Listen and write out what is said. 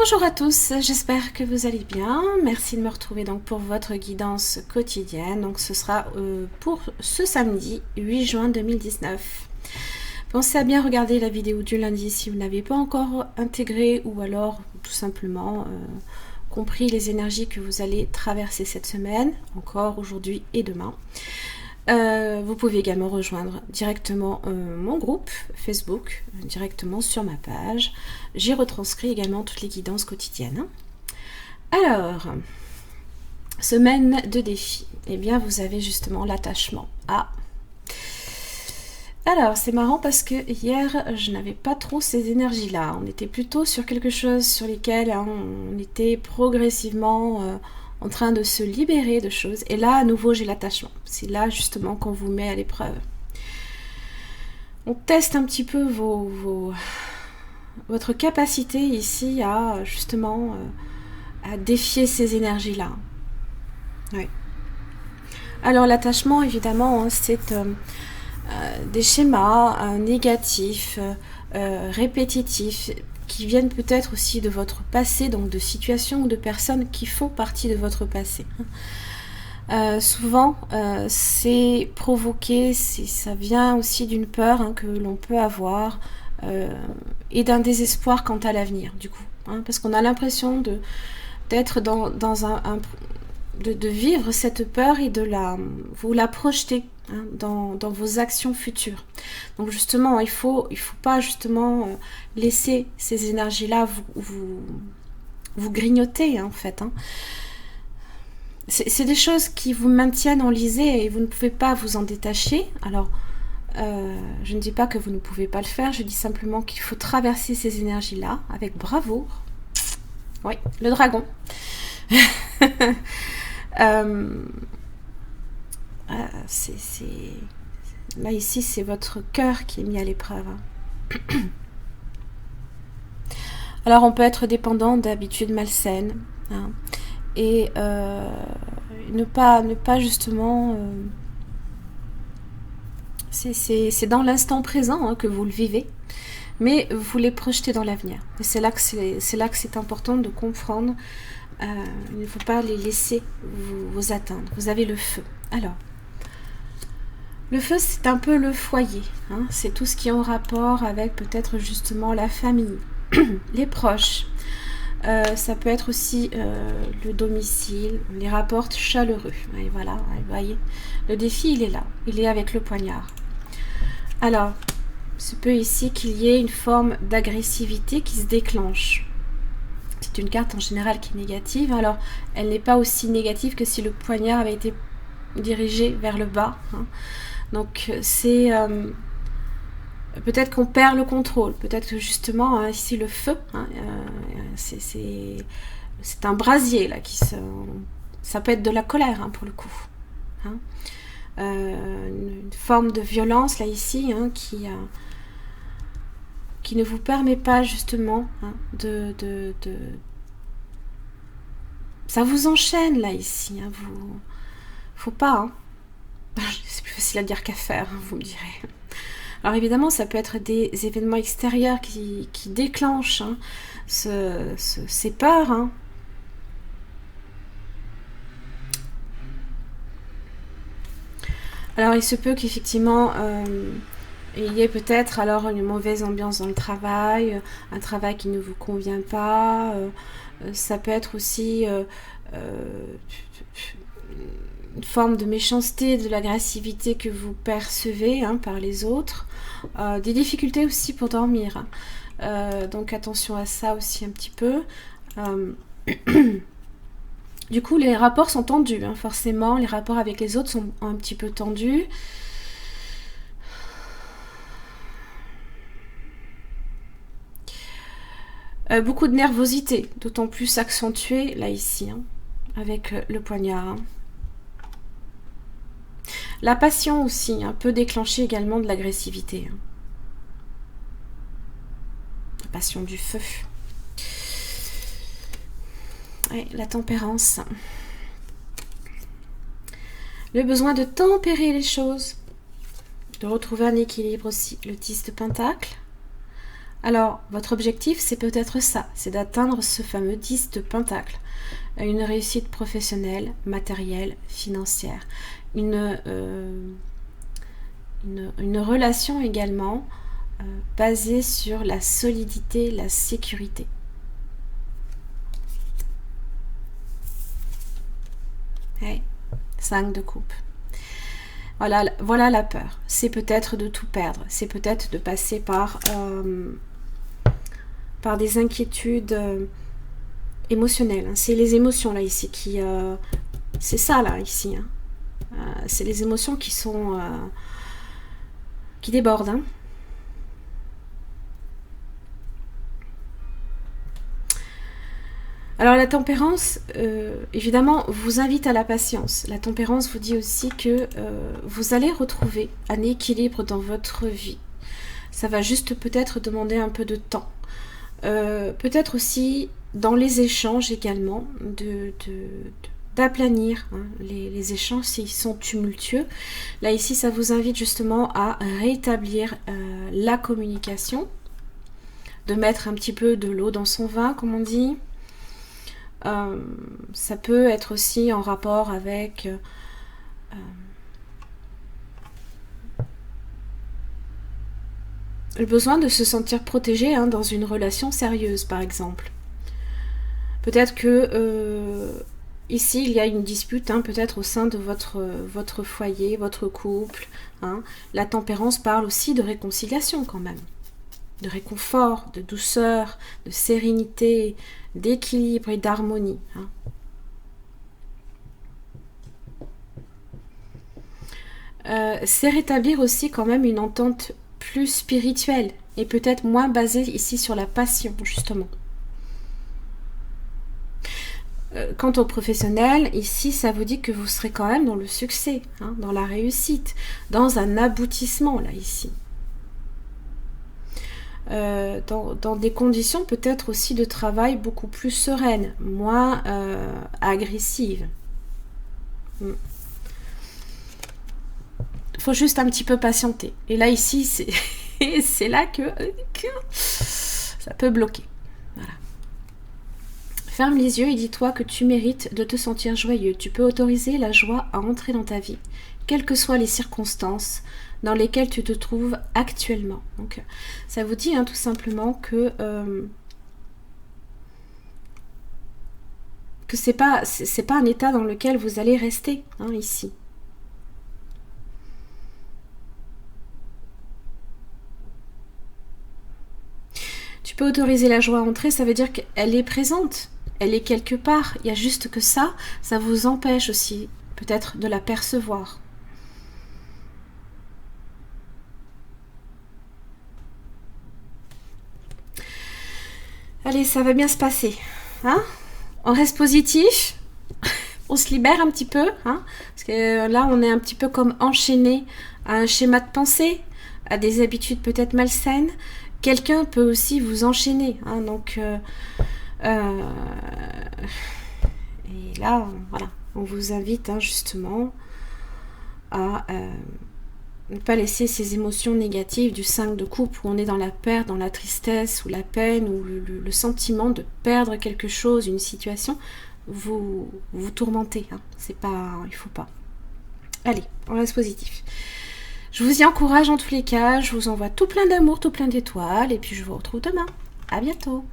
Bonjour à tous, j'espère que vous allez bien. Merci de me retrouver donc pour votre guidance quotidienne. Donc ce sera pour ce samedi 8 juin 2019. Pensez à bien regarder la vidéo du lundi si vous n'avez pas encore intégré ou alors tout simplement compris les énergies que vous allez traverser cette semaine, encore aujourd'hui et demain. Vous pouvez également rejoindre directement mon groupe Facebook, directement sur ma page. J'y retranscris également toutes les guidances quotidiennes. Alors, semaine de défi. Eh bien, vous avez justement l'attachement. Alors, c'est marrant parce que hier, je n'avais pas trop ces énergies-là. On était plutôt sur quelque chose sur lesquels on était progressivement en train de se libérer de choses. Et là, à nouveau, j'ai l'attachement. C'est là, justement, qu'on vous met à l'épreuve. On teste un petit peu votre capacité ici à, justement, à défier ces énergies-là. Oui. Alors, l'attachement, évidemment, c'est des schémas négatifs, répétitifs, qui viennent peut-être aussi de votre passé, donc de situations ou de personnes qui font partie de votre passé. Souvent, c'est provoqué, ça vient aussi d'une peur que l'on peut avoir et d'un désespoir quant à l'avenir, du coup. Parce qu'on a l'impression d'être dans de vivre cette peur et vous la projeter dans vos actions futures. Donc justement, il faut pas justement laisser ces énergies-là vous grignoter en fait. C'est des choses qui vous maintiennent enlisés et vous ne pouvez pas vous en détacher. Alors, je ne dis pas que vous ne pouvez pas le faire, je dis simplement qu'il faut traverser ces énergies-là avec bravoure. Oui, le dragon. Là ici c'est votre cœur qui est mis à l'épreuve. Alors on peut être dépendant d'habitudes malsaines et ne pas justement c'est dans l'instant présent que vous le vivez, mais vous les projetez dans l'avenir. Et c'est là que c'est important de comprendre. Il ne faut pas les laisser vous atteindre. Vous avez le feu. Alors, le feu, c'est un peu le foyer. C'est tout ce qui est en rapport avec peut-être justement la famille, les proches. Ça peut être aussi le domicile, les rapports chaleureux. Et voilà, vous voyez, le défi, il est là. Il est avec le poignard. Alors, il se peut ici qu'il y ait une forme d'agressivité qui se déclenche. C'est une carte en général qui est négative. Alors, elle n'est pas aussi négative que si le poignard avait été dirigé vers le bas. Donc, c'est... peut-être qu'on perd le contrôle. Peut-être que justement, ici, le feu, c'est un brasier, là, ça peut être de la colère, pour le coup. Une forme de violence, là, ici, qui ne vous permet pas justement ça vous enchaîne là ici, faut pas, c'est plus facile à dire qu'à faire, vous me direz. Alors évidemment ça peut être des événements extérieurs qui déclenchent ces peurs. Alors il se peut qu'effectivement il y ait peut-être alors une mauvaise ambiance dans le travail, un travail qui ne vous convient pas, ça peut être aussi une forme de méchanceté, de l'agressivité que vous percevez par les autres, des difficultés aussi pour dormir. Donc attention à ça aussi un petit peu. Du coup, les rapports sont tendus, forcément. Les rapports avec les autres sont un petit peu tendus. Beaucoup de nervosité, d'autant plus accentuée là ici, hein, avec le poignard. Hein. La passion aussi, hein, peut déclencher également de l'agressivité. Hein. La passion du feu. Ouais, la tempérance. Le besoin de tempérer les choses. De retrouver un équilibre aussi. Le 10 de Pentacle. Alors, votre objectif, c'est peut-être ça, c'est d'atteindre ce fameux 10 de Pentacle. Une réussite professionnelle, matérielle, financière. Une relation également basée sur la solidité, la sécurité. Ouais, 5 de coupe. Voilà la peur. C'est peut-être de tout perdre. C'est peut-être de passer par des inquiétudes émotionnelles. Hein. C'est les émotions là ici qui... c'est ça là ici. Hein. C'est les émotions qui sont... qui débordent. Hein. Alors la tempérance, évidemment, vous invite à la patience. La tempérance vous dit aussi que vous allez retrouver un équilibre dans votre vie. Ça va juste peut-être demander un peu de temps. Peut-être aussi dans les échanges également, d'aplanir hein, les échanges s'ils sont tumultueux. Là ici, ça vous invite justement à rétablir la communication, de mettre un petit peu de l'eau dans son vin, comme on dit. Ça peut être aussi en rapport avec le besoin de se sentir protégé hein, dans une relation sérieuse, par exemple. Peut-être que ici, il y a une dispute, hein, peut-être au sein de votre foyer, votre couple. Hein. La tempérance parle aussi de réconciliation quand même. De réconfort, de douceur, de sérénité, d'équilibre et d'harmonie. Hein. C'est rétablir aussi quand même une entente plus spirituelle et peut-être moins basée ici sur la passion, justement. Quant aux professionnels, ici, ça vous dit que vous serez quand même dans le succès, hein, dans la réussite, dans un aboutissement, là, ici. Dans des conditions peut-être aussi de travail beaucoup plus sereines, moins agressives. Il faut juste un petit peu patienter. Et là, ici, c'est là que ça peut bloquer. Voilà. Ferme les yeux et dis-toi que tu mérites de te sentir joyeux. Tu peux autoriser la joie à entrer dans ta vie, quelles que soient les circonstances dans lesquelles tu te trouves actuellement. Donc, ça vous dit hein, tout simplement que c'est pas un état dans lequel vous allez rester hein, ici. Tu peux autoriser la joie à entrer, ça veut dire qu'elle est présente, elle est quelque part. Il y a juste que ça vous empêche aussi peut-être de la percevoir. Allez, ça va bien se passer. Hein? On reste positif. On se libère un petit peu. Hein? Parce que là, on est un petit peu comme enchaîné à un schéma de pensée, à des habitudes peut-être malsaines. Quelqu'un peut aussi vous enchaîner. Hein? Donc, et là, voilà. On vous invite hein, justement à... ne pas laisser ces émotions négatives du 5 de coupe où on est dans la perte, dans la tristesse ou la peine ou le sentiment de perdre quelque chose, une situation, vous tourmentez. Hein. C'est pas, il faut pas. Allez, on reste positif. Je vous y encourage en tous les cas, je vous envoie tout plein d'amour, tout plein d'étoiles et puis je vous retrouve demain. À bientôt.